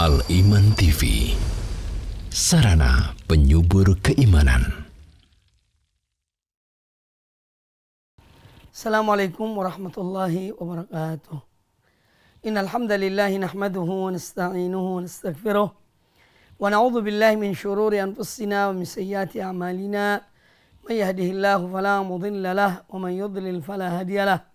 Al-Iman TV, sarana penyubur keimanan. Assalamualaikum warahmatullahi wabarakatuh. Innal hamdalillah nahmaduhu wa nasta'inuhu wa nastaghfiruh wa na'udzu billahi min shururi anfusina wa min sayyiati a'malina. May yahdihillahu fala mudilla lahu wa man yudlil fala hadiya lahu.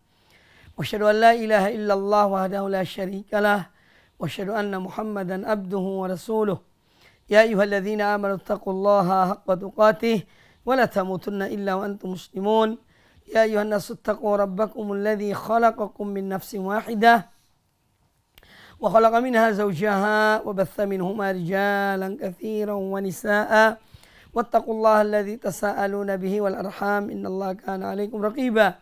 Wa asyhadu an la ilaha illallah wahdahu la syarika lahu wa asyhadu anna Muhammadan abduhu wa rasuluh. Ya ayyuhalladzina amanu taqullaha haqqa tuqatih wa la tamutunna illa wa antum muslimun. Ya ayuhan nasu taqu rabbakumul ladzi khalaqakum min nafsin wahidah wa khalaqa minha zawjaha wa batha minhuma rijalan katsiran wa nisaa'a wattaqullaha alladzi tasaaluna bihi wal arham innallaha kana 'alaikum raqiba.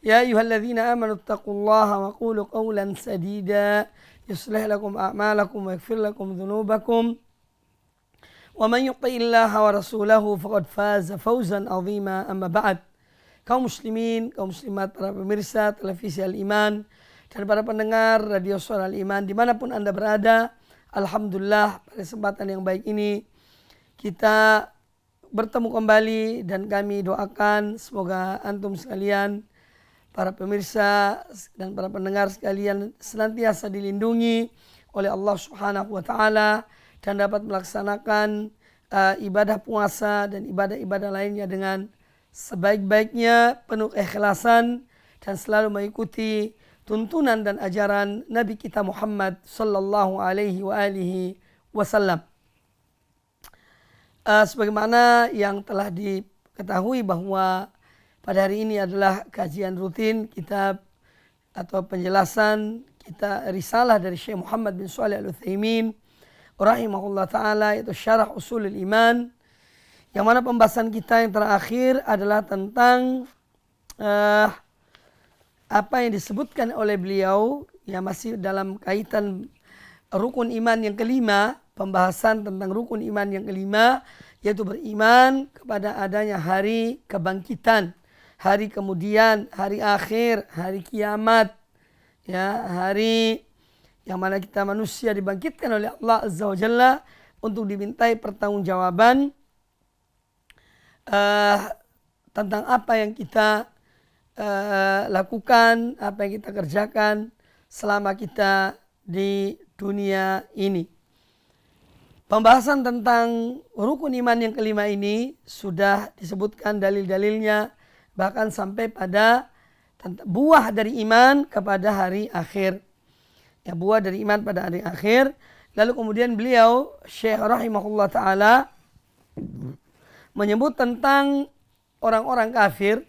Ya ayyuhalladzina amanu taqullaha wa qulu qawlan sadida yuslih lakum a'malakum wa yaghfir lakum dhunubakum wa man yuti'illaha wa rasulahu faqad faza fawzan 'azima. Amma ba'd. Kaum muslimin, kaum muslimat, para pemirsa televisi Al-Iman dan para pendengar radio Suara Al-Iman dimanapun Anda berada, alhamdulillah pada kesempatan yang baik ini kita bertemu kembali dan kami doakan semoga antum sekalian, para pemirsa dan para pendengar sekalian senantiasa dilindungi oleh Allah Subhanahu wa taala dan dapat melaksanakan ibadah puasa dan ibadah-ibadah lainnya dengan sebaik-baiknya, penuh keikhlasan dan selalu mengikuti tuntunan dan ajaran Nabi kita Muhammad sallallahu alaihi wa alihi wasallam. Sebagaimana yang telah diketahui bahwa pada hari ini adalah kajian rutin kitab atau penjelasan kita risalah dari Syekh Muhammad bin Shalih Al-Utsaimin rahimahullah taala, yaitu Syarah Ushulul Iman, yang mana pembahasan kita yang terakhir adalah tentang apa yang disebutkan oleh beliau yang masih dalam kaitan rukun iman yang kelima, pembahasan tentang rukun iman yang kelima, yaitu beriman kepada adanya hari kebangkitan, hari kemudian, hari akhir, hari kiamat, ya, hari yang mana kita manusia dibangkitkan oleh Allah Azza wa Jalla untuk dimintai pertanggungjawaban tentang apa yang kita lakukan, apa yang kita kerjakan selama kita di dunia ini. Pembahasan tentang rukun iman yang kelima ini sudah disebutkan dalil-dalilnya, bahkan sampai pada buah dari iman kepada hari akhir. Ya, buah dari iman pada hari akhir. Lalu kemudian beliau Syekh rahimahullah ta'ala menyebut tentang orang-orang kafir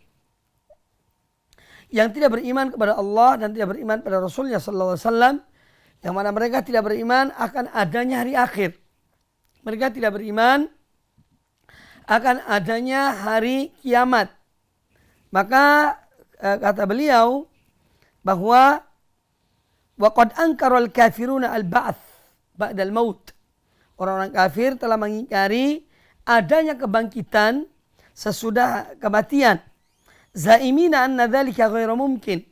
yang tidak beriman kepada Allah dan tidak beriman pada Rasulnya sallallahu alaihi wasallam, yang mana mereka tidak beriman akan adanya hari akhir. Mereka tidak beriman akan adanya hari kiamat. Maka kata beliau bahwa waqad ankaral kafiruna al-ba'ts ba'dal maut. Orang-orang kafir telah mengingkari adanya kebangkitan sesudah kematian. Zaimina anna dzalika ghairu mumkin.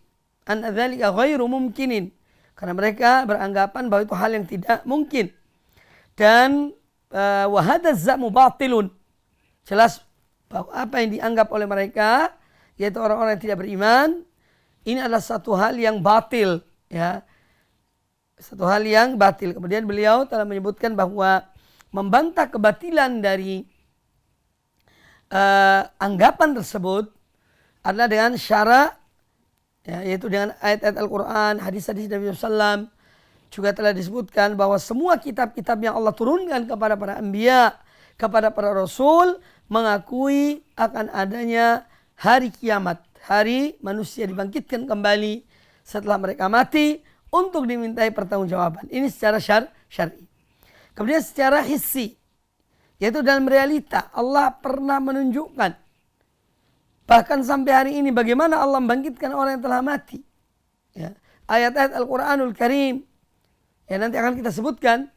Anna dzalika ghairu mumkinin. Karena mereka beranggapan bahwa itu hal yang tidak mungkin. Dan wa hadza zamu batilun. Jelas bahwa apa yang dianggap oleh mereka, yaitu orang-orang yang tidak beriman, ini adalah satu hal yang batil, ya. Satu hal yang batil. Kemudian beliau telah menyebutkan bahwa membantah kebatilan dari anggapan tersebut adalah dengan syarat, ya, yaitu dengan ayat-ayat Al-Quran, hadis-hadis Nabi SAW. Juga telah disebutkan bahwa semua kitab-kitab yang Allah turunkan kepada para anbiya, kepada para rasul, mengakui akan adanya hari kiamat, hari manusia dibangkitkan kembali setelah mereka mati untuk dimintai pertanggungjawaban. Ini secara syar'i. Kemudian secara hissi, yaitu dalam realita, Allah pernah menunjukkan bahkan sampai hari ini bagaimana Allah membangkitkan orang yang telah mati. Ya. Ayat-ayat Al-Quranul Karim, ya, nanti akan kita sebutkan.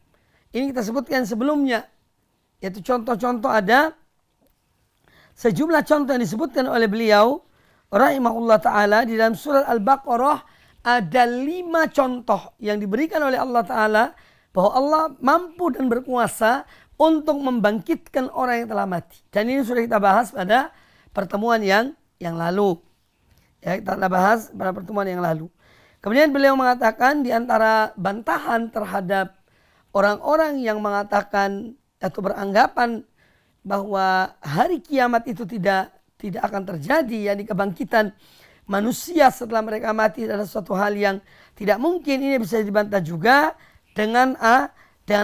Ini kita sebutkan sebelumnya, yaitu contoh-contoh, ada sejumlah contoh yang disebutkan oleh beliau rahimahullah ta'ala di dalam surat Al-Baqarah. Ada 5 contoh yang diberikan oleh Allah Ta'ala bahwa Allah mampu dan berkuasa untuk membangkitkan orang yang telah mati. Dan ini sudah kita bahas pada pertemuan yang lalu. Ya, kita telah bahas pada pertemuan yang lalu. Kemudian beliau mengatakan di antara bantahan terhadap orang-orang yang mengatakan atau beranggapan bahwa hari kiamat itu tidak akan terjadi, yakni kebangkitan manusia setelah mereka mati adalah suatu hal yang tidak mungkin. Ini bisa dibantah juga dengan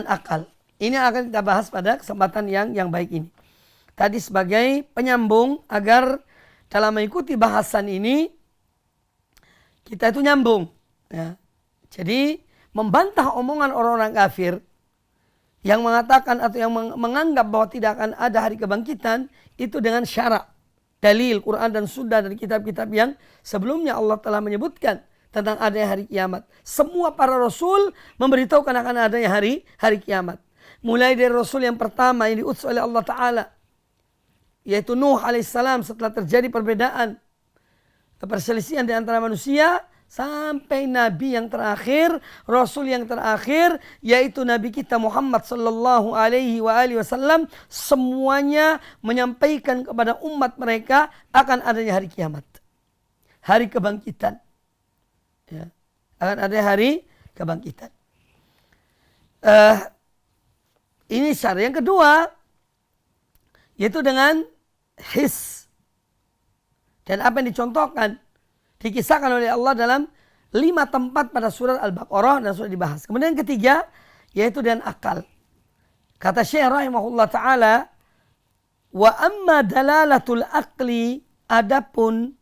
akal. Ini akan kita bahas pada kesempatan yang baik ini. Tadi sebagai penyambung agar dalam mengikuti bahasan ini kita itu nyambung. Ya. Jadi membantah omongan orang-orang kafir yang mengatakan atau yang menganggap bahwa tidak akan ada hari kebangkitan itu dengan syarak, dalil Quran dan Sunnah dari kitab-kitab yang sebelumnya Allah telah menyebutkan tentang adanya hari kiamat. Semua para rasul memberitahukan akan adanya hari kiamat. Mulai dari rasul yang pertama yang diutus oleh Allah Ta'ala, yaitu Nuh alaihissalam, setelah terjadi perbedaan, perselisihan di antara manusia, sampai nabi yang terakhir, rasul yang terakhir, yaitu nabi kita Muhammad sallallahu alaihi wasallam, semuanya menyampaikan kepada umat mereka akan adanya hari kiamat, hari kebangkitan. Ya, akan ada hari kebangkitan. Ini syarat. Yang kedua, yaitu dengan his. Dan apa yang dicontohkan, dikisahkan oleh Allah dalam 5 tempat pada surat Al-Baqarah dan sudah dibahas. Kemudian yang ketiga, yaitu dengan akal. Kata Syekh rahimahullah ta'ala, wa amma dalalatul aqli, adapun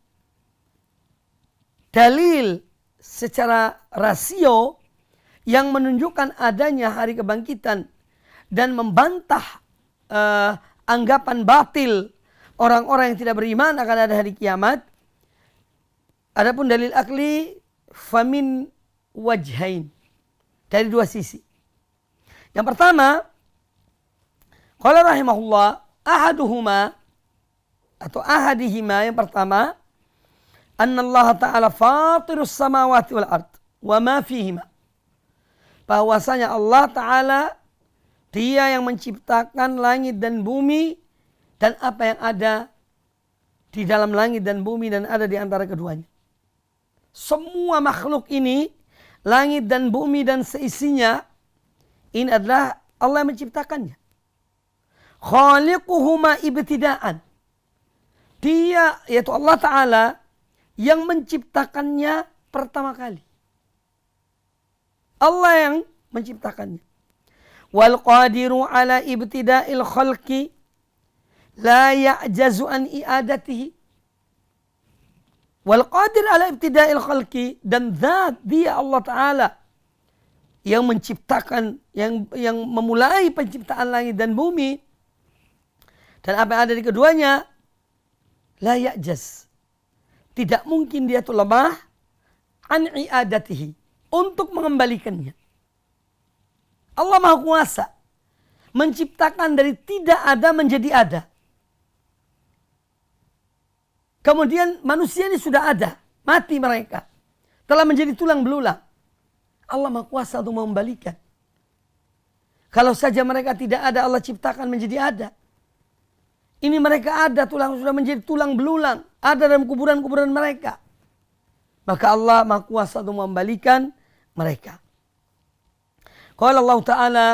dalil secara rasio yang menunjukkan adanya hari kebangkitan dan membantah anggapan batil orang-orang yang tidak beriman akan ada hari kiamat. Adapun dalil akli famin wajhain, dari 2 sisi. Yang pertama, qala rahimahullah, ahaduhuma atau ahadihima, yang pertama, anna Allah Ta'ala fatirus samawati wal ard wa ma fihima, bahwasanya Allah Ta'ala Dia yang menciptakan langit dan bumi dan apa yang ada di dalam langit dan bumi dan ada di antara keduanya. Semua makhluk ini, langit dan bumi dan seisinya, ini adalah Allah yang menciptakannya. Khaliquhuma ibtidaan, Dia, yaitu Allah Ta'ala, yang menciptakannya pertama kali. Allah yang menciptakannya. Wal qadiru ala ibtida'il khalqi la ya'jazu an i'adatihi. Wal qadir ala ibtida'il khalqi, dan zat Dia Allah Ta'ala yang menciptakan, yang memulai penciptaan langit dan bumi dan apa yang ada di keduanya, la ya'jaz, tidak mungkin Dia itu lemah an i'adatihi, untuk mengembalikannya. Allah Maha Kuasa menciptakan dari tidak ada menjadi ada. Kemudian manusia ini sudah ada, mati mereka, telah menjadi tulang belulang. Allah Maha Kuasa untuk mengembalikan. Kalau saja mereka tidak ada, Allah ciptakan menjadi ada. Ini mereka ada, sudah menjadi tulang belulang, ada dalam kuburan-kuburan mereka. Maka Allah Maha Kuasa untuk mengembalikan mereka. Qala Allah Ta'ala,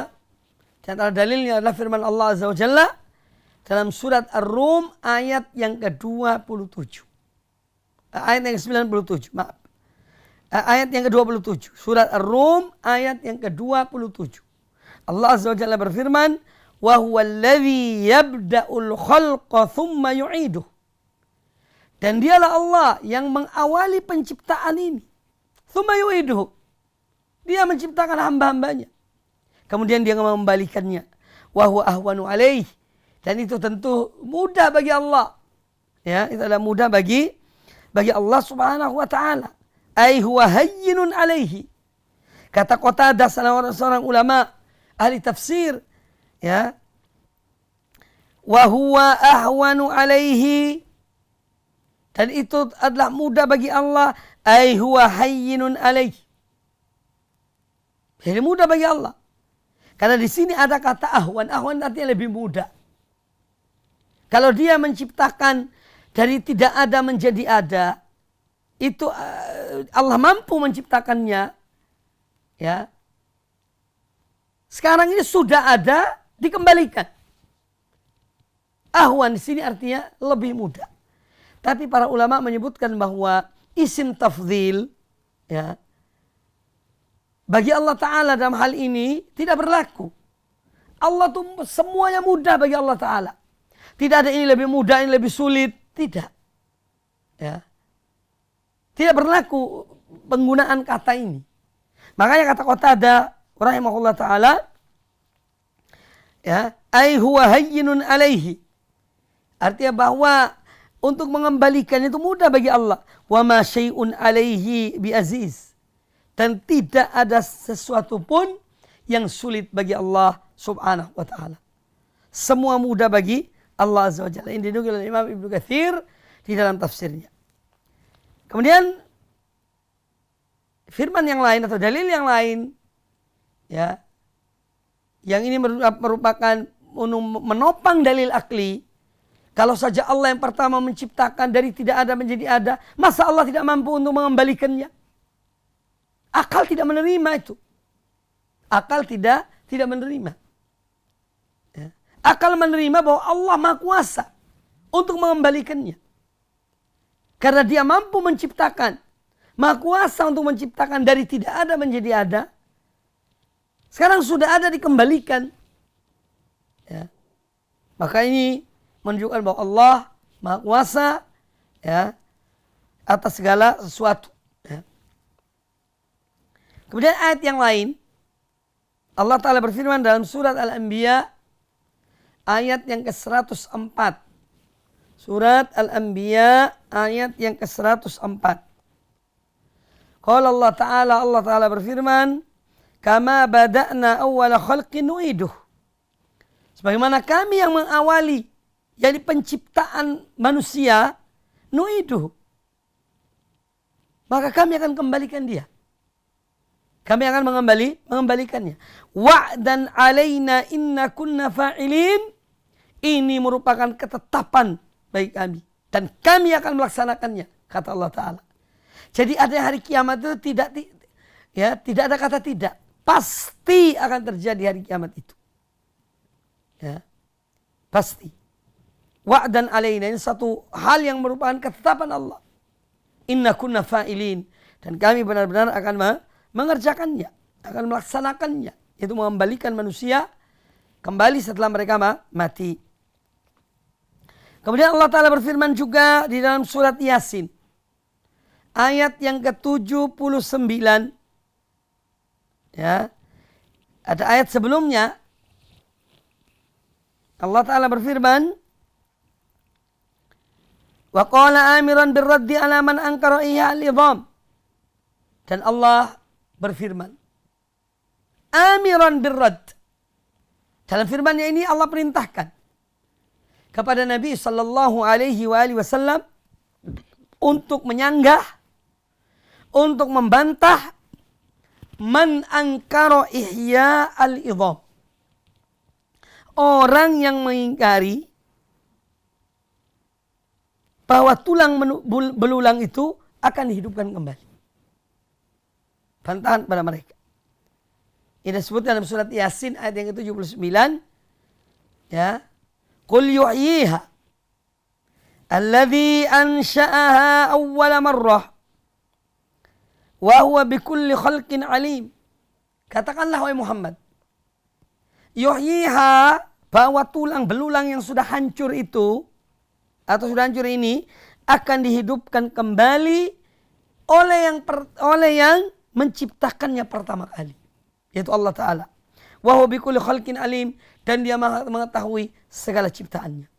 di antara dalilnya adalah firman Allah Azza wa Jalla dalam surat Ar-Rum ayat yang ke-27. Ayat yang ke-97, maaf. Ayat yang ke-27. Surat Ar-Rum ayat yang ke-27. Allah Azza wa Jalla berfirman, wa huwa alladhi yabda'ul khalqa thumma yu'iduh. Dan Dialah Allah yang mengawali penciptaan ini. Thumma yu'iduh. Dia menciptakan hamba-hambanya, kemudian Dia mengembalikannya. Wa huwa ahwanu alaih. Dan itu tentu mudah bagi Allah. Ya, itu adalah mudah bagi Allah Subhanahu wa taala. Ai huwa hayyinun alaihi. Kata Qatadah, salah seorang ulama ahli tafsir, ya. Wa huwa ahwanu alaihi. Dan itu adalah mudah bagi Allah. Ai huwa hayyinun alaihi. Jadi mudah bagi Allah. Karena di sini ada kata ahwan. Ahwan artinya lebih mudah. Kalau dia menciptakan dari tidak ada menjadi ada, itu Allah mampu menciptakannya. Ya. Sekarang ini sudah ada, dikembalikan. Ahwan di sini artinya lebih mudah. Tapi para ulama menyebutkan bahwa isim tafdhil, ya, bagi Allah Ta'ala dalam hal ini tidak berlaku. Allah tuh semuanya mudah bagi Allah Ta'ala. Tidak ada ini lebih mudah, ini lebih sulit. Tidak. Ya. Tidak berlaku penggunaan kata ini. Makanya kata Qatadah rahimahullah Ta'ala, ya, ai huwa hayyinun alaihi. Artinya bahwa untuk mengembalikan itu mudah bagi Allah. Wa ma syai'un alaihi bi aziz. Dan tidak ada sesuatu pun yang sulit bagi Allah subhanahu wa ta'ala. Semua mudah bagi Allah azza wa jalla. Ini dinukil oleh Imam Ibnu Katsir di dalam tafsirnya. Kemudian firman yang lain atau dalil yang lain, ya, yang ini merupakan menopang dalil akli. Kalau saja Allah yang pertama menciptakan dari tidak ada menjadi ada, masa Allah tidak mampu untuk mengembalikannya? Akal tidak menerima itu. Akal tidak menerima. Ya. Akal menerima bahwa Allah Maha Kuasa untuk mengembalikannya. Karena dia mampu menciptakan. Maha Kuasa untuk menciptakan dari tidak ada menjadi ada. Sekarang sudah ada, dikembalikan. Ya. Maka ini menunjukkan bahwa Allah Maha Kuasa, ya, atas segala sesuatu. Ya. Kemudian ayat yang lain, Allah Ta'ala berfirman dalam surat Al-Anbiya ayat yang ke-104. Surat Al-Anbiya ayat yang ke-104. Qala Allah Ta'ala berfirman, kama bada'na awwala khalqin nu'iduh. Sebagaimana kami yang mengawali, yakni penciptaan manusia, nu'iduh. Maka kami akan kembalikan dia. Kami akan mengembalikannya. Wa'dan alaina inna kunna fa'ilin. Ini merupakan ketetapan bagi kami. Dan kami akan melaksanakannya, kata Allah Ta'ala. Jadi ada hari kiamat itu tidak ada kata tidak. Pasti akan terjadi hari kiamat itu. Ya, pasti. Wa'dan alaina, ini satu hal yang merupakan ketetapan Allah. Inna kunna fa'ilin. Dan kami benar-benar akan mengerjakannya, akan melaksanakannya, yaitu mengembalikan manusia kembali setelah mereka mati. Kemudian Allah Ta'ala berfirman juga di dalam surat Yasin ayat yang ke-79, ya, ada ayat sebelumnya Allah Ta'ala berfirman, wa qala amiran birraddi ala man ankara ihya al-idham. Dan Allah berfirman, amiran birrad. Dalam firman-Nya ini Allah perintahkan kepada Nabi sallallahu alaihi wasallam untuk menyanggah, untuk membantah man ankara ihya al-idham. Orang yang mengingkari bahwa tulang belulang itu akan dihidupkan kembali. Bantahan pada mereka. Ini disebutkan dalam surat Yasin ayat yang ke-79. Ya. Qul yuhyiha alladhi ansha'aha awwala marrah wa huwa bikulli khalqin alim. Katakanlah wahai Muhammad, yuhyiha, bahwa tulang belulang yang sudah hancur itu atau sudah hancur ini akan dihidupkan kembali oleh yang menciptakannya pertama kali, yaitu Allah Ta'ala. Wa huwa bikulli khalqin alim, dan dia mengetahui segala ciptaannya.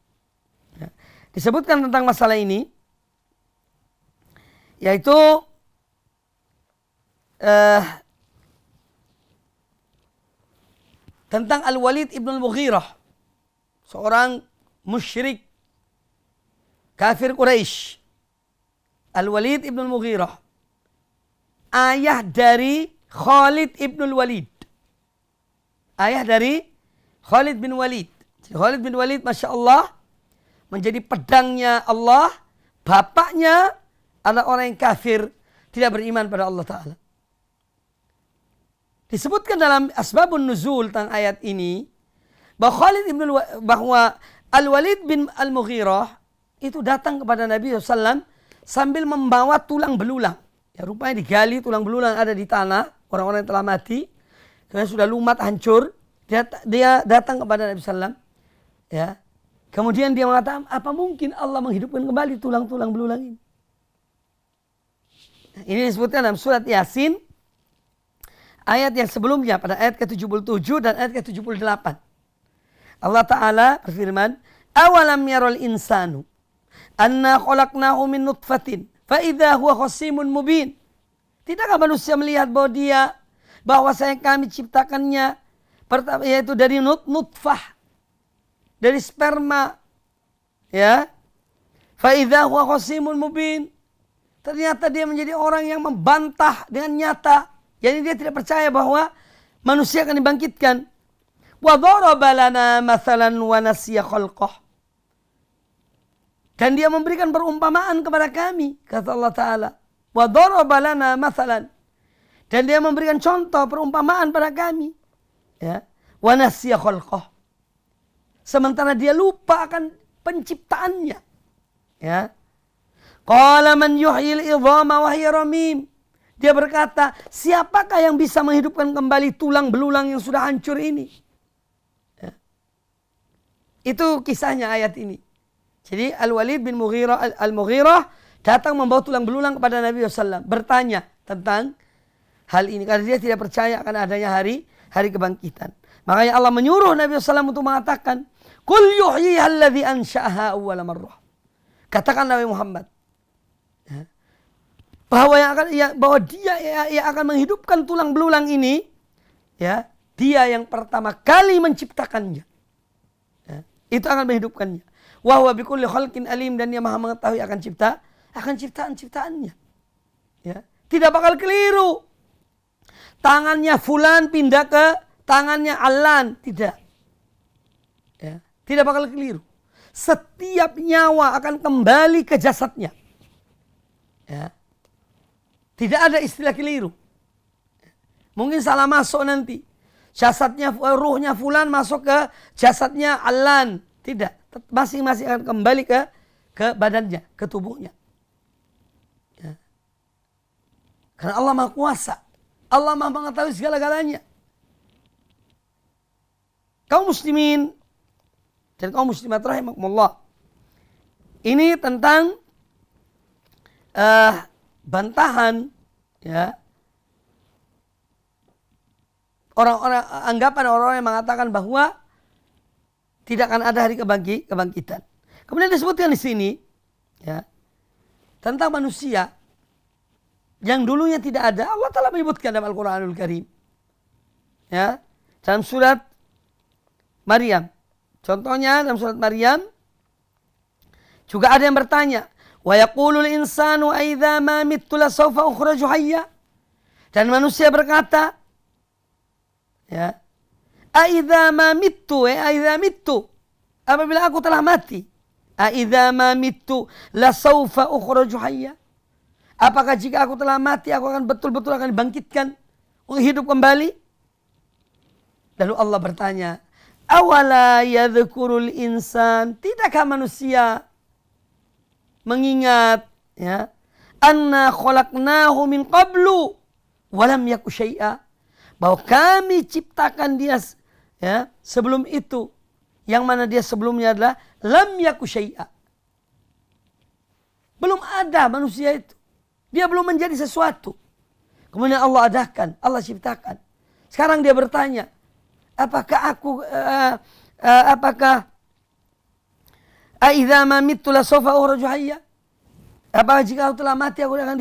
Ya. Disebutkan tentang masalah ini, yaitu tentang Al-Walid ibn al-Mughirah, seorang musyrik kafir Quraisy. Al-Walid ibn al-Mughirah, ayah dari Khalid ibn al-Walid. ayah dari Khalid bin Walid. Khalid bin Walid, Masya Allah, menjadi pedangnya Allah. Bapaknya adalah orang yang kafir, tidak beriman pada Allah Ta'ala. Disebutkan dalam asbabun nuzul tentang ayat ini, bahwa Al-Walid bin Al-Mughirah itu datang kepada Nabi SAW sambil membawa tulang belulang. Ya, rupanya digali tulang belulang ada di tanah, orang-orang yang telah mati, karena sudah lumat, hancur. Dia datang kepada Nabi SAW. Ya. Kemudian dia mengatakan, apa mungkin Allah menghidupkan kembali tulang-tulang belulang ini? Nah, ini disebutkan dalam surat Yasin, ayat yang sebelumnya, pada ayat ke-77 dan ayat ke-78. Allah Ta'ala berfirman, awalam yarul insanu anna khalaqnahu min nutfatin fa idza huwa khasimun mubin. Tidakkah manusia melihat bahwa kami ciptakannya pertama, yaitu dari nutfah, dari sperma, ya. Fa idza huwa khasimun mubin. Ternyata dia menjadi orang yang membantah dengan nyata. Jadi dia tidak percaya bahwa manusia akan dibangkitkan. Wa daraba lana mathalan wa nasiya khalqah. Dan dia memberikan perumpamaan kepada kami, kata Allah Ta'ala. Wa daraba lana mathalan. Dan dia memberikan contoh perumpamaan pada kami. Ya. Wa nasiya khalqah. Sementara dia lupa akan penciptaannya. Ya. Qala man yuhyil idhama wa hiya ramim. Dia berkata, siapakah yang bisa menghidupkan kembali tulang belulang yang sudah hancur ini? Ya. Itu kisahnya ayat ini. Jadi Al-Walid bin Al-Mughirah datang membawa tulang belulang kepada Nabi SAW. Bertanya tentang hal ini. Karena dia tidak percaya akan adanya hari kebangkitan. Makanya Allah menyuruh Nabi SAW untuk mengatakan, Qul yuhyiha alladhi ansha'aha awwala marrah. Katakan Nabi Muhammad. Ya. Bahwa dia akan menghidupkan tulang belulang ini, ya, dia yang pertama kali menciptakannya. Ya, itu akan menghidupkannya. Wa huwa bikulli khalqin alim, dan dia Maha mengetahui akan ciptaan-ciptaannya. Ya, tidak bakal keliru. Tangannya fulan pindah ke tangannya Alan, tidak. Ya, tidak bakal keliru. Setiap nyawa akan kembali ke jasadnya. Ya. Tidak ada istilah keliru. Mungkin salah masuk nanti. Jasadnya, ruhnya fulan masuk ke jasadnya Alan. Tidak. Masing-masing akan kembali ke badannya, ke tubuhnya. Ya. Karena Allah Maha Kuasa. Allah Maha mengetahui segala-galanya. Kaum muslimin dan kaum muslimat rahimakumullah. Ini tentang bantahan, ya, anggapan orang-orang yang mengatakan bahwa tidak akan ada hari kebangkitan. Kemudian disebutkan di sini, ya, tentang manusia yang dulunya tidak ada. Allah telah menyebutkan dalam Al-Quranul Karim, ya, dalam surat Maryam. Contohnya dalam surat Maryam juga ada yang bertanya, wa yaqulul insanu aidza ma mittu la sawfa ukhraju hayya. Dan manusia berkata, ya, aidza ma mittu, aidza mittu, apabila aku telah mati, aidza ma mittu la sawfa ukhraju hayya. Apakah jika aku telah mati aku akan betul-betul akan dibangkitkan, hidup kembali? Lalu Allah bertanya, awala yadhkurul insan, tidakkah manusia mengingat, ya, anna khalaqnahu min qablu walam yaku syai'a, bahwa kami ciptakan dia, ya, sebelum itu, yang mana dia sebelumnya adalah lam yaku syai'a, belum ada manusia itu, dia belum menjadi sesuatu, kemudian Allah adakan, Allah ciptakan. Sekarang dia bertanya, apakah aidza ma mittu la sawfa ukhraju hayya? Apakah jika aku telah mati aku akan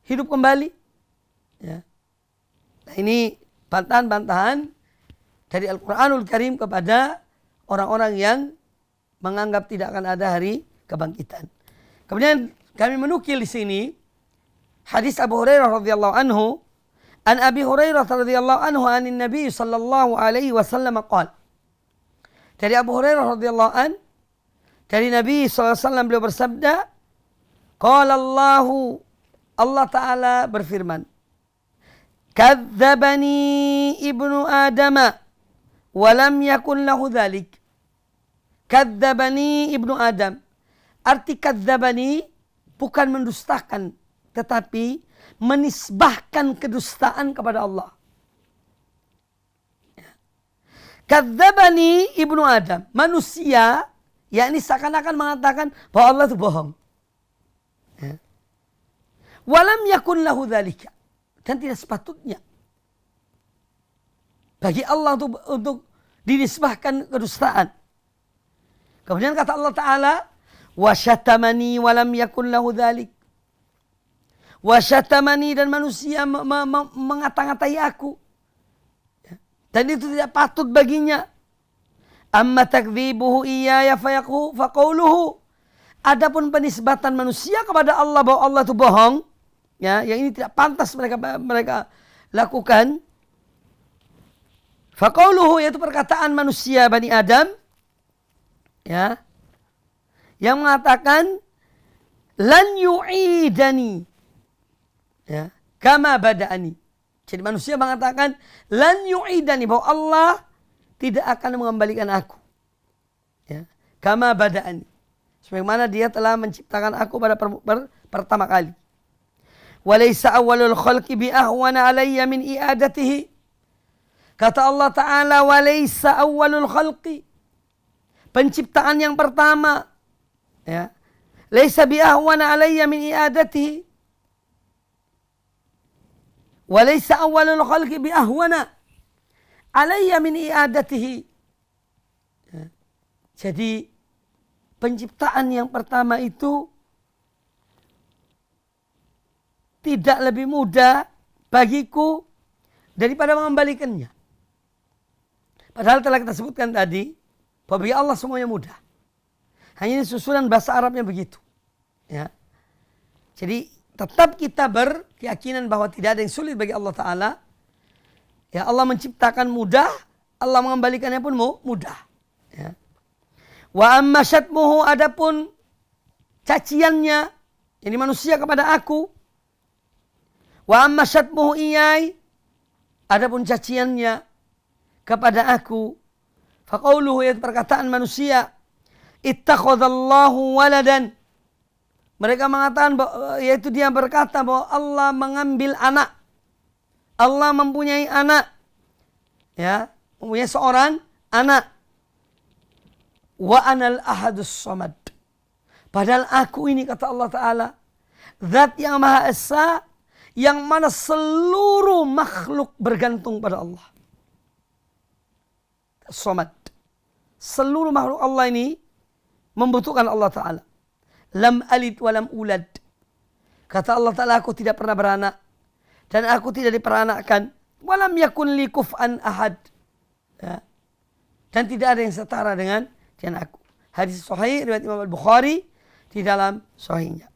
hidup kembali? Ya. Nah, ini bantahan-bantahan dari Al-Qur'anul Karim kepada orang-orang yang menganggap tidak akan ada hari kebangkitan. Kemudian kami menukil di sini hadis Abu Hurairah radhiyallahu anhu, An Abi Hurairah radhiyallahu anhu anin Nabi sallallahu alaihi wasallam qala. Dari Abu Hurairah radhiyallahu an, dari Nabi sallallahu alaihi wasallam beliau bersabda, qala Allahu, Allah taala berfirman, kadzdzabani ibnu Adama wa lam yakun lahu dzalik. Kadzdzabani ibnu Adam. Arti kadzdzabani bukan mendustakan, tetapi menisbahkan kedustaan kepada Allah. Kadzdzabani ibnu Adam. Manusia, yakni seakan-akan mengatakan bahwa Allah itu bohong. Walam yakun lahu dzalika. Dan tidak sepatutnya bagi Allah untuk dinisbahkan kedustaan. Kemudian kata Allah Ta'ala, wasyatamani walam yakun lahu dzalik. Wasyatamani, dan manusia mengata-ngatai aku. Dan itu tidak patut baginya. Amma takdzibuhu iyaya faqauluhu. Adapun penisbatan manusia kepada Allah bahwa Allah itu bohong, ya, yang ini tidak pantas mereka lakukan. Faqauluhu, yaitu perkataan manusia Bani Adam, ya, yang mengatakan lan yu'idani, ya, kama bada'ani. Jadi manusia mengatakan lan yu'idani, bahwa Allah tidak akan mengembalikan aku, ya, kama bada'ani, sebagaimana dia telah menciptakan aku pada pertama kali. Walaysa awwalul khalqi bi ahwana alayya min i'adatihi. Kata Allah Ta'ala, walaysa awwalul khalqi, penciptaan yang pertama, ya, laysa bi ahwana alayya min i'adatihi. Walaysa awwalul khalqi bi ahwana alayya min i'adatihi. Ya. Jadi penciptaan yang pertama itu tidak lebih mudah bagiku daripada mengembalikannya. Padahal telah kita sebutkan tadi bahwa bagi Allah semuanya mudah. Hanya ini susunan bahasa Arabnya begitu. Ya. Jadi tetap kita berkeyakinan bahwa tidak ada yang sulit bagi Allah Ta'ala. Ya, Allah menciptakan mudah, Allah mengembalikannya pun mudah. Ya. Wa amma syatmuhu, adapun caciannya, ini manusia kepada aku. Wa amma syatmuhu iyai, adapun caciannya kepada aku. Faqauluhu, yaitu perkataan manusia, ittakhadallahu waladan. Mereka mengatakan, yaitu dia berkata bahwa Allah mengambil anak. Allah mempunyai anak. Ya, mempunyai seorang anak. Wa anal ahadus samad. Padahal aku ini, kata Allah Ta'ala, zat yang Maha Esa, yang mana seluruh makhluk bergantung pada Allah. Samad. Seluruh makhluk Allah ini membutuhkan Allah Ta'ala. Lam alid walam ulad. Kata Allah Ta'ala, aku tidak pernah beranak dan aku tidak diperanakkan. Walam yakun li kuf'an ahad. Ya. Dan tidak ada yang setara dengan aku. Hadis sahih riwayat Imam Al-Bukhari di dalam sahihnya.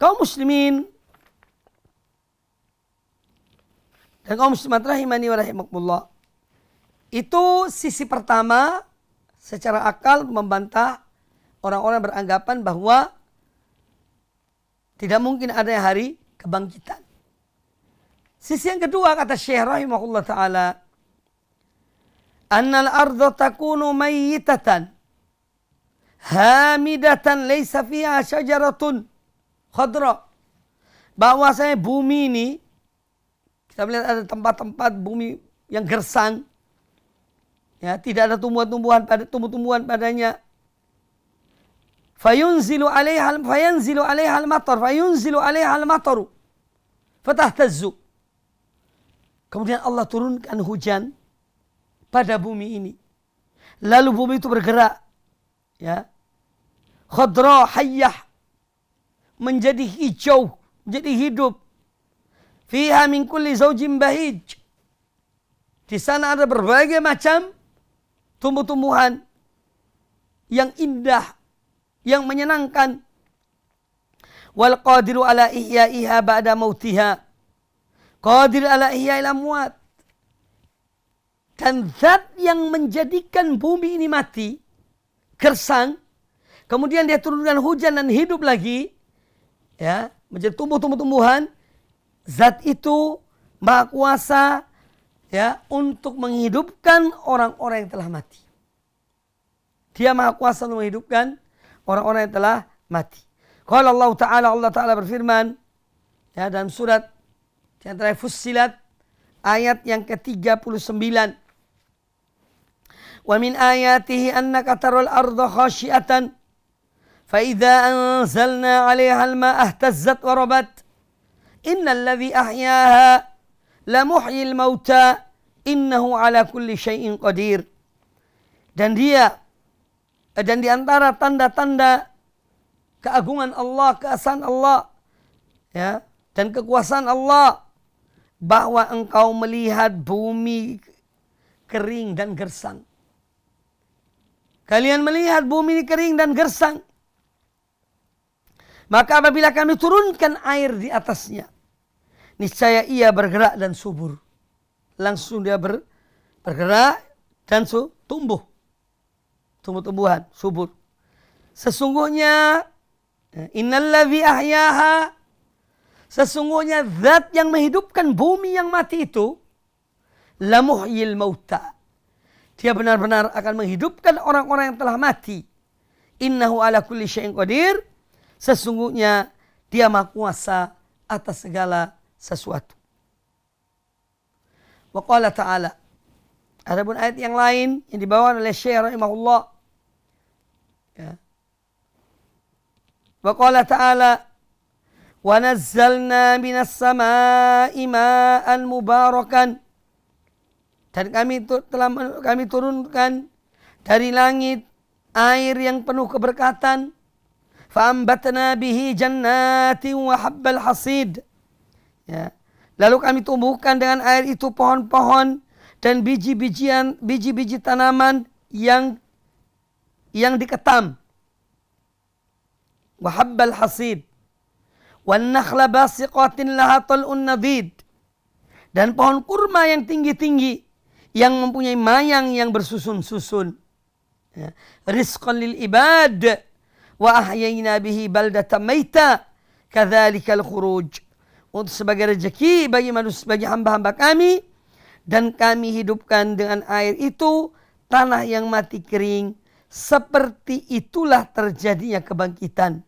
Kaum muslimin dan kaum muslimat rahimani wa rahimakumullah. Itu sisi pertama secara akal membantah orang-orang beranggapan bahwa tidak mungkin ada hari kebangkitan. Sisi yang kedua, kata Syekh rahimahullah ta'ala, annal arda takunu mayyitatan hamidatan laysa fiha syajaratun khadra. Bahwasanya bumi ini, kita melihat ada tempat-tempat bumi yang gersang, ya, tidak ada tumbuh-tumbuhan padanya. Fayanzilu 'alaiha al-matar fatahtazzu. Kemudian Allah turunkan hujan pada bumi ini. Lalu bumi itu bergerak, ya. Khadra hayyah, menjadi hijau, menjadi hidup. Fiha min kulli zawjin bahij. Di sana ada berbagai macam tumbuh-tumbuhan yang indah, yang menyenangkan. Wal qadiru ala ihya'iha ba'da mautiha. Qadir ala ihya'il amwat. Dan zat yang menjadikan bumi ini mati, gersang, kemudian dia turunkan hujan dan hidup lagi, ya, menjadi tumbuh-tumbuhan. Zat itu Maha Kuasa, ya, untuk menghidupkan orang-orang yang telah mati. Dia Maha Kuasa untuk menghidupkan orang-orang yang telah mati. Qala Allah Ta'ala berfirman, ya, dalam surat yang terakhir Fussilat ayat yang ke-39. Wa min ayatihi annaka taral arda khashi'atan fa idza anzalna 'alaiha al-ma'a ihtazzat wa rabat. Innal ladzi ahyaha la muhyil mauta innahu 'ala kulli syai'in qadir. Dan di antara tanda-tanda keagungan Allah, keesaan Allah, ya, dan kekuasaan Allah, bahwa engkau melihat bumi kering dan gersang. Kalian melihat bumi ini kering dan gersang. Maka apabila kami turunkan air di atasnya, niscaya ia bergerak dan subur. Langsung dia bergerak dan tumbuh. Tumbuh-tumbuhan, subur. Sesungguhnya, innalladzi ahyaha, sesungguhnya zat yang menghidupkan bumi yang mati itu, la muhyil mauta. Dia benar-benar akan menghidupkan orang-orang yang telah mati. Innahu ala kulli syai'in qadir. Sesungguhnya dia Maha Kuasa atas segala sesuatu. Wa qala ta'ala. Adapun ayat yang lain yang dibawakan oleh Syekh rahimahullah. Ya. Wa qala ta'ala. Wa nazzalna minas sama'i ma'an mubarakan. Dan kami turunkan dari langit air yang penuh keberkatan. Fa'ambatna bihi jannatin wa habbal hasid. Ya. Lalu kami tumbuhkan dengan air itu pohon-pohon dan biji-biji tanaman yang diketam. Wa habbal hasid. Wan nakhla basiqatin laha tal'un nadid. Dan pohon kurma yang tinggi-tinggi, yang mempunyai mayang yang bersusun-susun. Ya. Rizqan lil ibad. Wa ahyayna bihi baldatan maita. Kadzalikal khuruj. Untuk sebagai rezeki bagi manusia, bagi hamba-hamba kami. Dan kami hidupkan dengan air itu tanah yang mati kering. Seperti itulah terjadinya kebangkitan.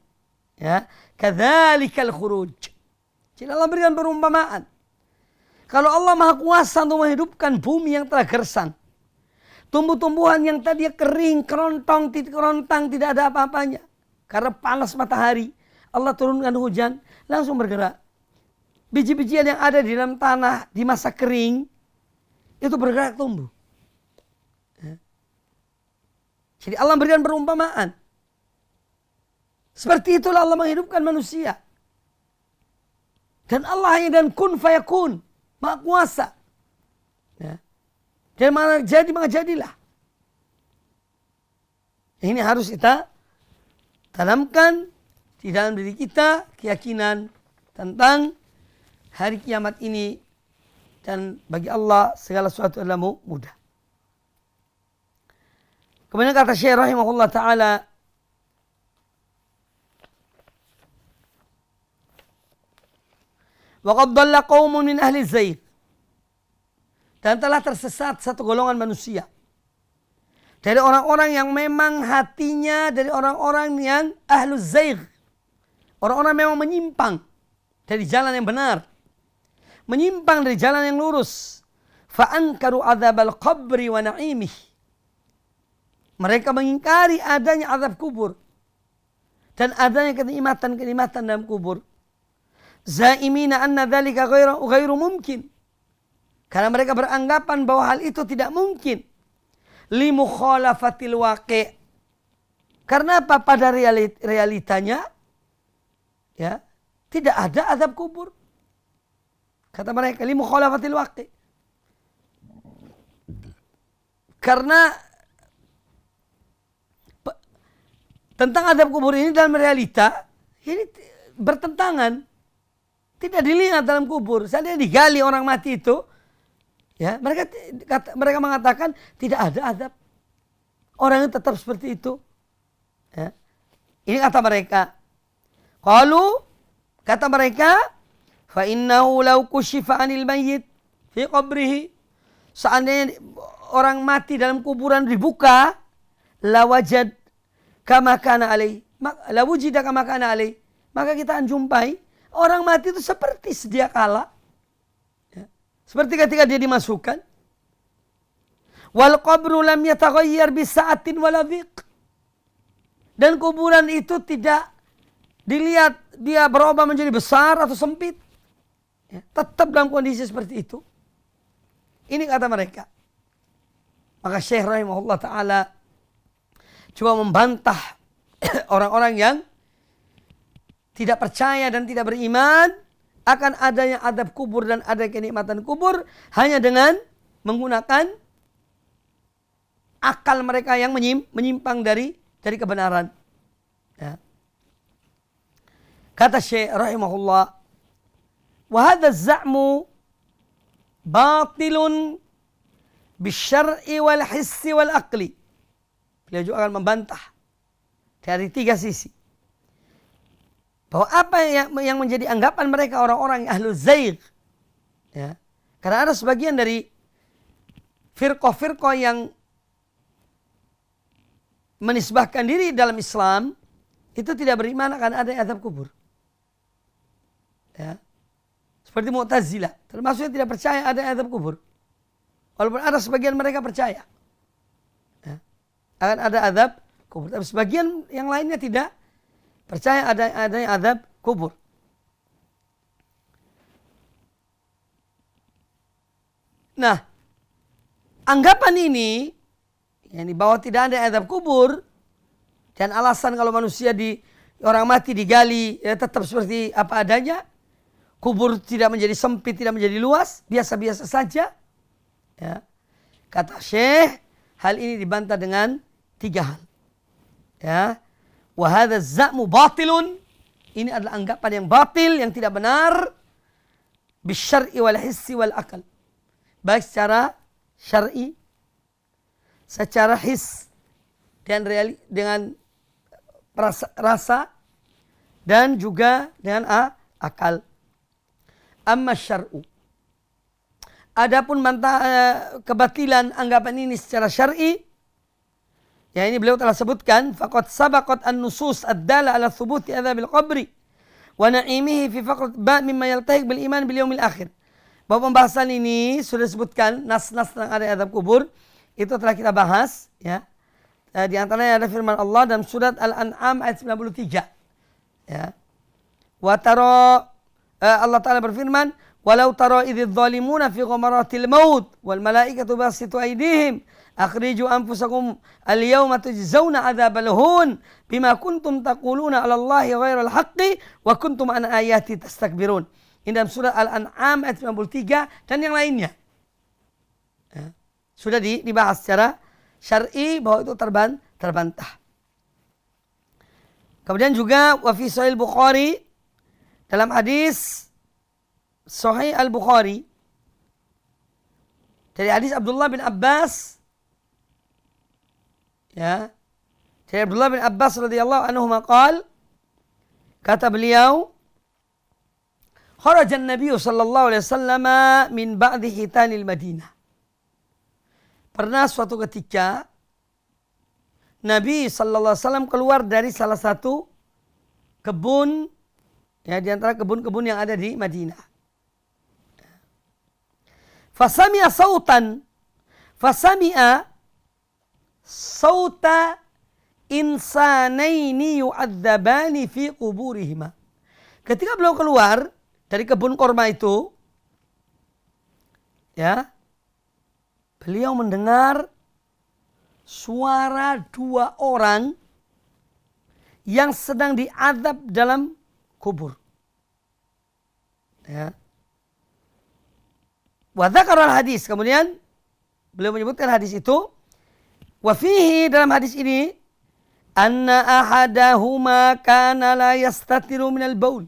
Ya. Kadzalikal khuruj. Jadi Allah berikan perumpamaan. Kalau Allah Maha Kuasa untuk menghidupkan bumi yang telah gersang. Tumbuh-tumbuhan yang tadinya kering, kerontang, tidak ada apa-apanya. Karena panas matahari. Allah turunkan hujan, langsung bergerak. Biji-bijian yang ada di dalam tanah di masa kering, itu bergerak tumbuh. Jadi Allah berikan perumpamaan. Seperti itulah Allah menghidupkan manusia. Dan Allah hanya dan kun fayakun. Maha Kuasa. Ya. Dan maka jadilah. Ini harus kita tanamkan di dalam diri kita keyakinan tentang hari kiamat ini. Dan bagi Allah segala sesuatu adalah mudah. Kemudian kata Syekh rahimahullah ta'ala, وَقَدْ ضَلَّ قَوْمٌ مِنْ أَهْلِ الزَّيْغِ. Dan telah tersesat satu golongan manusia. Dari orang-orang yang memang hatinya dari orang-orang yang ahlu zaigh. Orang-orang memang menyimpang dari jalan yang benar. Menyimpang dari jalan yang lurus. فَأَنْكَرُوا عَذَابَ الْقَبْرِ وَنَعِيمِهِ. Mereka mengingkari adanya azab kubur. Dan adanya kenikmatan-kenikmatan dalam kubur. Zaimina anna dzalika ghairu mumkin. Karena mereka beranggapan bahwa hal itu tidak mungkin. Li mukhalafatil waqi'. Karena apa? Pada realitanya ya, tidak ada azab kubur. Kata mereka li mukhalafatil waqi'. Karena tentang azab kubur ini dalam realita ini bertentangan. tidak dilihat dalam kubur. Seandainya digali orang mati itu, ya, mereka mengatakan tidak ada azab. Orang itu tetap seperti itu. Ya. Ini kata mereka. Kata mereka, fa innahu law kushifa 'anil mayyit fi qabrihi. Seandainya orang mati dalam kuburan dibuka, la wajad kama kana alai. La wujida kama kana alai. Maka kita akan jumpai orang mati itu seperti sedia kala. Ya. Seperti ketika dia dimasukkan. Wal qabru lam yataghayyar bisa'atin wala dhiq. Dan kuburan itu tidak dilihat dia berubah menjadi besar atau sempit. Ya, tetap dalam kondisi seperti itu. Ini kata mereka. Maka Syekh rahimahullah ta'ala coba membantah orang-orang yang tidak percaya dan tidak beriman akan adanya adab kubur dan ada kenikmatan kubur hanya dengan menggunakan akal mereka yang menyimpang dari kebenaran. Ya. Kata Syekh rahimahullah, wa hadha az-za'mu batilun bisyar'i wal hissi wal aqli. Beliau juga akan membantah dari 3 sisi. Bahwa apa yang menjadi anggapan mereka orang-orang ahlu zaigh. Ya. Karena ada sebagian dari firqah-firqah yang menisbahkan diri dalam Islam itu tidak beriman akan ada azab kubur. Ya. Seperti Mu'tazilah, termasuk yang tidak percaya ada azab kubur. Walaupun ada sebagian mereka percaya. Ya. Akan ada azab kubur. Tapi sebagian yang lainnya tidak percaya adanya azab kubur. Nah, anggapan ini bahwa tidak ada azab kubur dan alasan kalau manusia orang mati digali ya tetap seperti apa adanya, kubur tidak menjadi sempit, tidak menjadi luas, biasa-biasa saja. Ya. Kata Syekh, hal ini dibantah dengan 3 hal. Ya. Wa hadza za'mu batilun. Ini adalah anggapan yang batil, yang tidak benar. Bisyar'i wal hissi wal akal. Baik secara syar'i, secara his dan dengan rasa dan juga dengan akal. Amma syar'u. Adapun kebatilan anggapan ini secara syar'i, ya ini beliau telah sebutkan, faqad sabaqat an-nusus ad-dala ala thubuti adzabil qabri wa na'imihi fi faqrat ba' mimma yaltahiq bil iman bil yaumil akhir. Bahwa pembahasan ini sudah disebutkan nas-nas tentang ada azab kubur. Itu telah kita bahas, ya. Di antaranya ada firman Allah dalam surat Al-An'am ayat 93. Ya. Wa tara Allah Ta'ala berfirman, "Walau tara idzal zalimuna fi ghamaratil maut wal malaikatu basitu aydihim akhriju anfusakum al-yawma tujzauna adzabal hun bima kuntum taquluna 'ala Allahi ghairal haqqi wa kuntum an ayati tastakbirun." Ini dalam surat Al-An'am ayat 93 dan yang lainnya. Ya. Sudah dibahas secara syar'i bahwa itu terbantah. Kemudian juga wa fi Sahih Bukhari, dalam hadis Sahih Al-Bukhari dari hadis Abdullah bin Abbas, ya, dari Abdullah bin Abbas radhiyallahu anhu maqal, kata beliau, kharajan Nabi sallallahu alaihi wasallam min ba'di hitanil Madinah. Pernah suatu ketika Nabi sallallahu alaihi wasallam keluar dari salah satu kebun, ya, di antara kebun-kebun yang ada di Madinah. Fasami'a sauta insanaini yu'adzabani fi quburihima. Ketika beliau keluar dari kebun korma itu, ya, beliau mendengar suara 2 orang yang sedang diazab dalam kubur. Ya. Wa dzakara hadis, kemudian beliau menyebutkan hadis itu, wa fihi, dalam hadis ini, anna ahadahuma kana la yastatiru minal baul.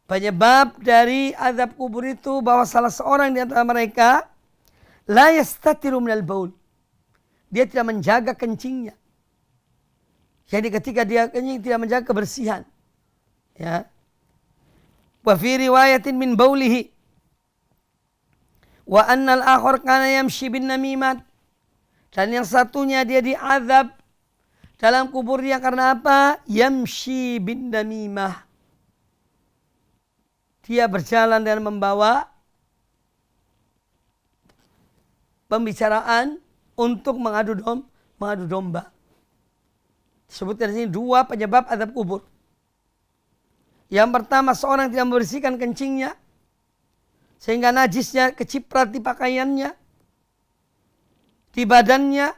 penyebab dari azab kubur itu bahwa salah seorang di antara mereka la yastatiru minal baul. Dia tidak menjaga kencingnya. Jadi ketika dia kencing tidak menjaga kebersihan. Ya. Wa fi riwayatin min baulihi wa annal akhar kana yamshi bin namimat. Dan yang satunya dia diazab dalam kuburnya karena apa? Yamshi bin namimah. Dia berjalan dan membawa pembicaraan untuk mengadu domba. Disebutkan di sini 2 penyebab azab kubur. Yang pertama, seorang tidak membersihkan kencingnya sehingga najisnya keciprat di pakaiannya, di badannya,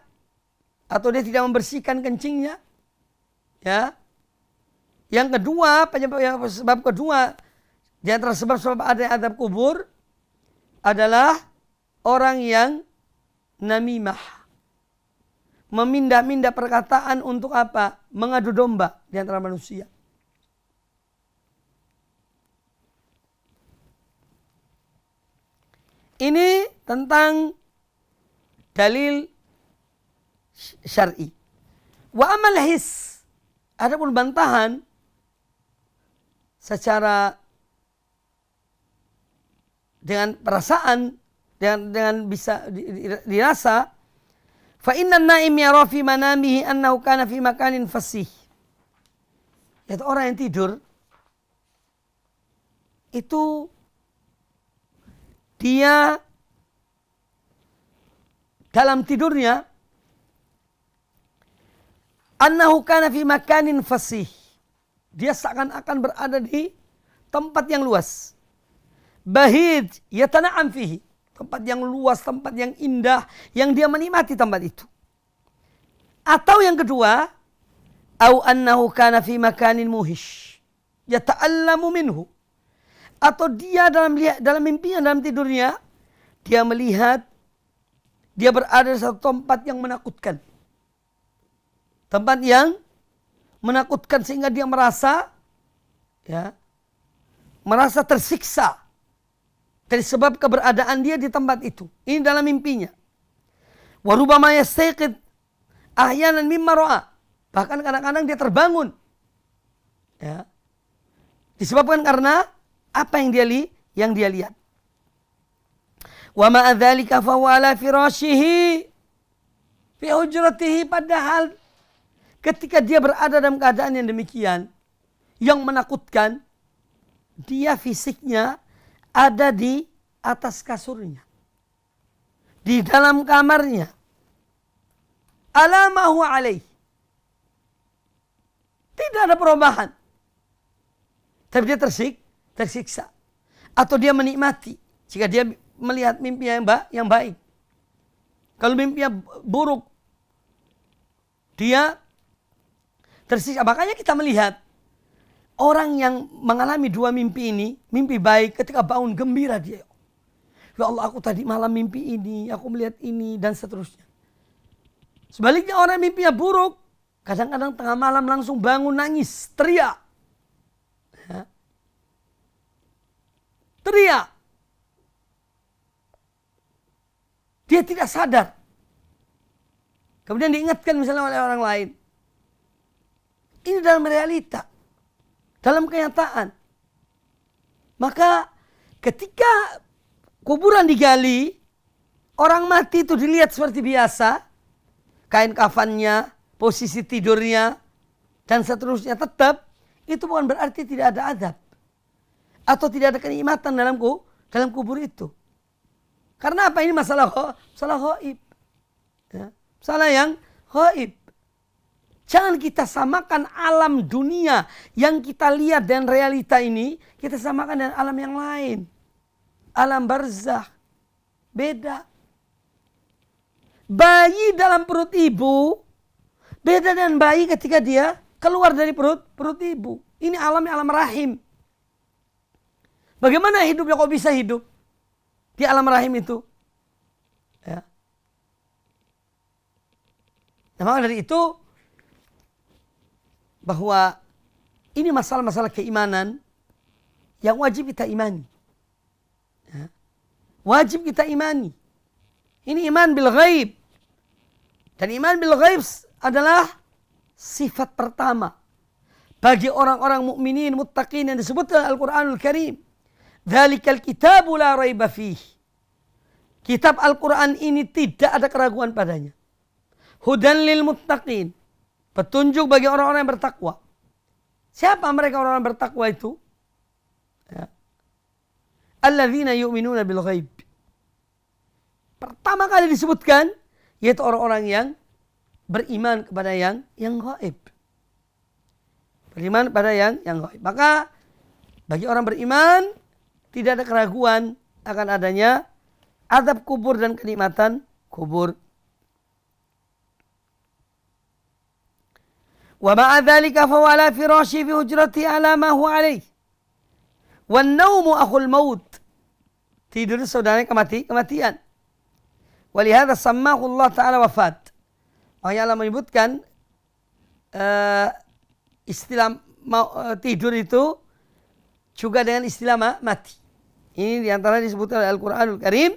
atau dia tidak membersihkan kencingnya. Ya. Yang kedua, sebab kedua di antara sebab-sebab ada azab kubur adalah orang yang namimah. Memindah-mindah perkataan untuk apa? Mengadu domba di antara manusia. Ini tentang dalil syar'i. Wa amal his. Adapun bantahan secara dengan perasaan, dengan bisa dirasa, fa innan naim yara fi manamihi annahu kana fi makanin fasih. Itu orang yang tidur itu dia dalam tidurnya annahu kana fi makanin fasih. Dia seakan-akan berada di tempat yang luas. Bahid yatana'am fihi. Tempat yang luas, tempat yang indah, yang dia menikmati tempat itu. Atau yang kedua, au annahu kana fi makanin muhish. Yata'allamu minhu. Atau dia dalam mimpinya, dalam tidurnya, dia melihat dia berada di satu tempat yang menakutkan. Tempat yang menakutkan sehingga dia merasa tersiksa dari sebab keberadaan dia di tempat itu. Ini dalam mimpinya. Wa rubbama yastayqid ahyanan mimma ra'a. Bahkan kadang-kadang dia terbangun. Ya. Disebabkan karena apa yang dia lihat. Wa ma'a dzalika fa huwa ala firashihi fi hujratihi, padahal ketika dia berada dalam keadaan yang demikian, yang menakutkan, dia fisiknya ada di atas kasurnya, di dalam kamarnya. Ala ma huwa alaih. Tidak ada perubahan. Tapi dia tersiksa. Atau dia menikmati jika dia melihat mimpi yang baik. Kalau mimpinya buruk, dia tersiksa. Makanya kita melihat orang yang mengalami 2 mimpi ini, mimpi baik, ketika bangun gembira dia. Ya Allah, aku tadi malam mimpi ini, aku melihat ini, dan seterusnya. Sebaliknya orang mimpinya buruk, kadang-kadang tengah malam langsung bangun nangis, teriak. Ya. Teriak. Dia tidak sadar. Kemudian diingatkan misalnya oleh orang lain. Ini dalam realita. Dalam kenyataan. Maka ketika kuburan digali, orang mati itu dilihat seperti biasa. Kain kafannya, posisi tidurnya, dan seterusnya, tetap itu bukan berarti tidak ada azab. Atau tidak ada kenikmatan dalam kubur itu. Karena apa? Ini masalah ghaib. Ya. Masalah yang ghaib. Jangan kita samakan alam dunia yang kita lihat dan realita ini, kita samakan dengan alam yang lain. Alam barzakh. Beda. Bayi dalam perut ibu, beda dengan bayi ketika dia keluar dari perut ibu. Ini alam rahim. Bagaimana hidupnya kok bisa hidup di alam rahim itu? Ya. Nah, maka dari itu, bahwa ini masalah-masalah keimanan yang wajib kita imani. Ya. Wajib kita imani. Ini iman bil ghaib. Dan iman bil ghaib adalah sifat pertama bagi orang-orang mukminin muttaqin yang disebut dalam Al-Qur'anul Karim. Dzalikal kitabu la raiba fih. Kitab Al-Quran ini tidak ada keraguan padanya. Hudan lil muttaqin. Petunjuk bagi orang-orang yang bertakwa. Siapa mereka orang-orang bertakwa itu? Ya. Alladzina yu'minuna bil ghaib. Pertama kali disebutkan yaitu orang-orang yang beriman kepada yang gaib. Beriman pada yang gaib. Maka bagi orang beriman tidak ada keraguan akan adanya azab kubur dan kenikmatan kubur. Wa ma'a dzalika fa huwa ala firasyi fi hujrati ala ma huwa alaih. Wan naumu akhul maut. Tidur saudaranya kematian. Walihada sammahu Allah Ta'ala wafat. Makanya Allah menyebutkan istilah tidur itu juga dengan istilah mati. Ini diantara disebutkan oleh Al-Quranul Karim.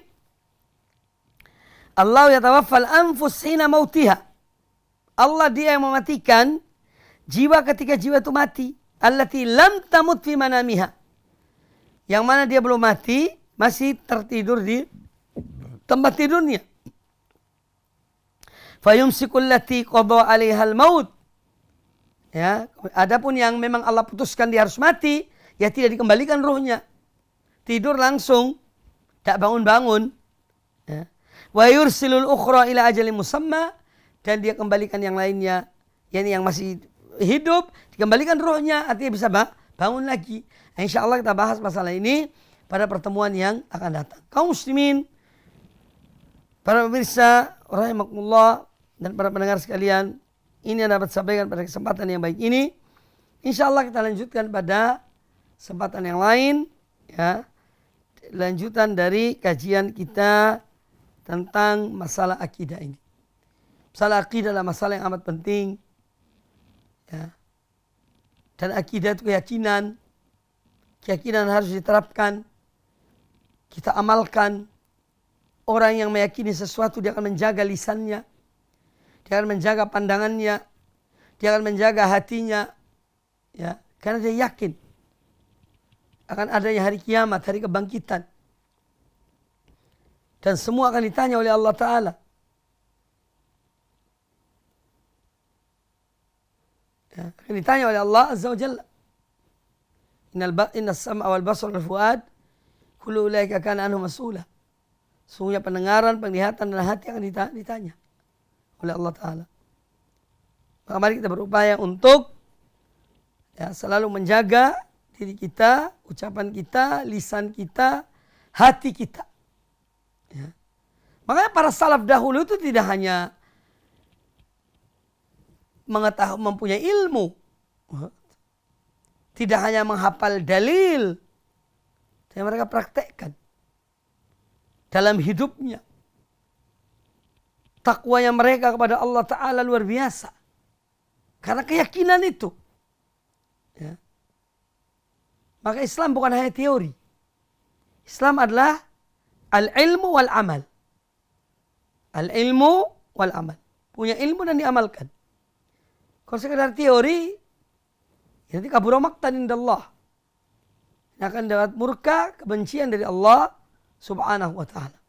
Allah yatawaffal anfus hina mautiha. Allah dia yang mematikan jiwa ketika jiwa itu mati. Allati lam tamut fi manamiha. Yang mana dia belum mati, masih tertidur di tempat tidurnya. Fayumsikul lati qada 'alaihal maut. Ya, adapun yang memang Allah putuskan dia harus mati, ya tidak dikembalikan ruhnya. Tidur langsung, tak bangun-bangun. Ya. Wa yursilul ukhra ila ajalin musamma, dan dia kembalikan yang lainnya, yakni yang masih hidup, dikembalikan ruhnya, artinya bisa bangun lagi. Nah, insyaallah kita bahas masalah ini pada pertemuan yang akan datang. Kaum muslimin, para pemirsa rahimakumullah dan para pendengar sekalian, ini yang dapat sampaikan pada kesempatan yang baik ini. Insyaallah kita lanjutkan pada kesempatan yang lain, ya. Lanjutan dari kajian kita tentang masalah akidah ini. Masalah akidah adalah masalah yang amat penting. Ya. Dan akidah itu keyakinan. Keyakinan harus diterapkan. Kita amalkan. Orang yang meyakini sesuatu dia akan menjaga lisannya. Dia akan menjaga pandangannya. Dia akan menjaga hatinya. Ya. Karena dia yakin akan adanya hari kiamat, hari kebangkitan. Dan semua akan ditanya oleh Allah Ta'ala. Ya, akan ditanya oleh Allah Azza wa Jalla. Inna as-sam'a wal basar wal fuad kullu ulaika kana anhu mas'ula. Sungguhnya pendengaran, penglihatan dan hati akan ditanya oleh Allah Ta'ala. Maka mari kita berupaya untuk selalu menjaga diri kita, ucapan kita, lisan kita, hati kita. Ya. Makanya para salaf dahulu itu tidak hanya mempunyai ilmu, tidak hanya menghafal dalil, yang mereka praktekkan dalam hidupnya. Takwanya mereka kepada Allah Ta'ala luar biasa. Karena keyakinan itu. Ya. Maka Islam bukan hanya teori. Islam adalah al-ilmu wal amal. Al-ilmu wal amal. Punya ilmu dan diamalkan. Kalau sekedar teori, nanti kabura maqtan indallah. Yang akan dapat murka, kebencian dari Allah Subhanahu wa ta'ala.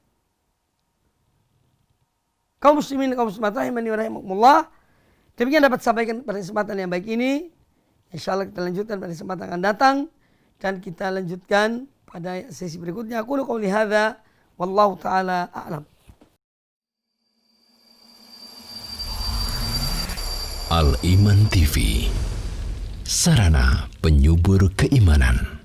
Kaum muslimin, kaum muslimat rahimani wa rahimakumullah. Demikian dapat sampaikan pada kesempatan yang baik ini. Insyaallah kita lanjutkan pada kesempatan yang akan datang. Dan kita lanjutkan pada sesi berikutnya. Aku qouli hadza wallahu ta'ala a'lam. Al-Iman TV, sarana penyubur keimanan.